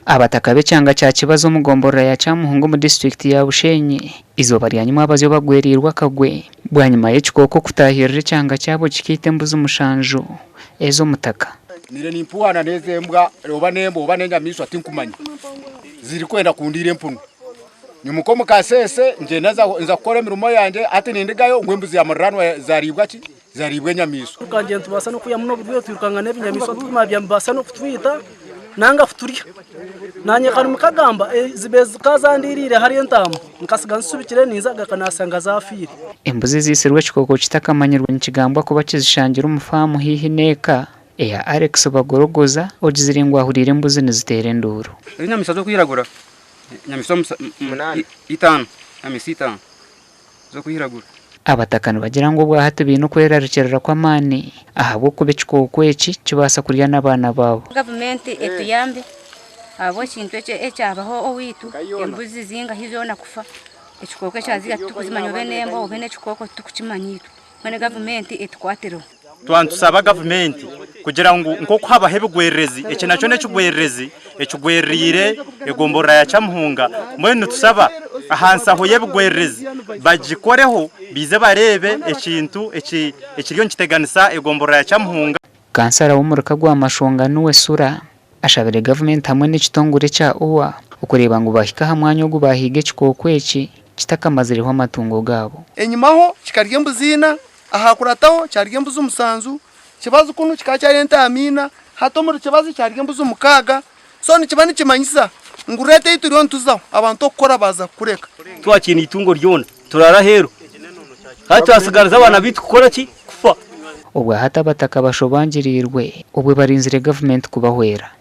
abataka b'ekyanga kya kibazo mugomborera ya Kyamuhungu mu district ya Bushenyi izoba lya nyuma abazo bagwerirwa kagwe bwanyuma y'ekikooko kutahirira ekyanga kyabo kikite embuzi mushanju ezo mutaka nire nimpuana nezembwa oba nembo oba n'enyamiswa tinkumanya ziri kwenda kundira empuno nyumuko mukasese nje nza kukora emirimo yanjye ati nindigayo ngwembuzi ya murranwa zaribwa ki zaribwa enyamiswa tukanje tubasa no kuya muno bwo twirukanga n'ebinyamiswa tumabya mbasa no kutwita nanga futurya nanye kanu mukagamba zibezi kazandirire hari entamu nkasiga nsubikire nizaga kanasanga zafiri embuzi zisirwe ekikooko kitakamanyirwa nikigambwa kuba kizishangira umufamu hihi neka eya Alex bagorogoza ogiziringwa ahurire embuzi nizitera enduru enyamiswa zo kwiragura nyamiswa 5 nyamiswa zo kwiragura abatakani bagira ngo bwahate bino kwerarikirira kw'amani ahabwo kuba ekikooko eki kibasa kurya n'abaana babo government etuyambe abo kintu ekyabaho owitu embuzi zinga hizona kufa ekikooko kyaziga tukuzimanya obenembo obene ekikooko tukukimanyitu mwene government etukwatiro twantusaba government kugira ngo nkoko haba hebugwerezi eki naco n'ekigwerezi ekigwerire egomborera ya Kyamuhunga mwene tusaba ahansa ho yebugwerezi bagikoreho bize barebe ekintu ekiriyo nkiteganisa egomborera ya Kyamuhunga kansara w'umuruka gw'amashonga nuwe sura ashabire government hamwe n'ekitongore kya OWA ukureba ngo bahika hamwanya go bahiga ekikooko eki kitakamaziriho amatungo gabo enyumaho kikarya embuzina ahakurataho cyarya embuzi umusanzu kibazo kuno kikacyari entamina hato muri kibazo cyarya embuzi umukaga so ni kibani kimanyisa ngurete ituriyo ntuzaho abantu okora baza kureka twakina itungo ryona turara hero hati asigariza abana bitu gukora ki kufa ubwo hata bataka bashobangirirwe ubwo barinzire government kubahwera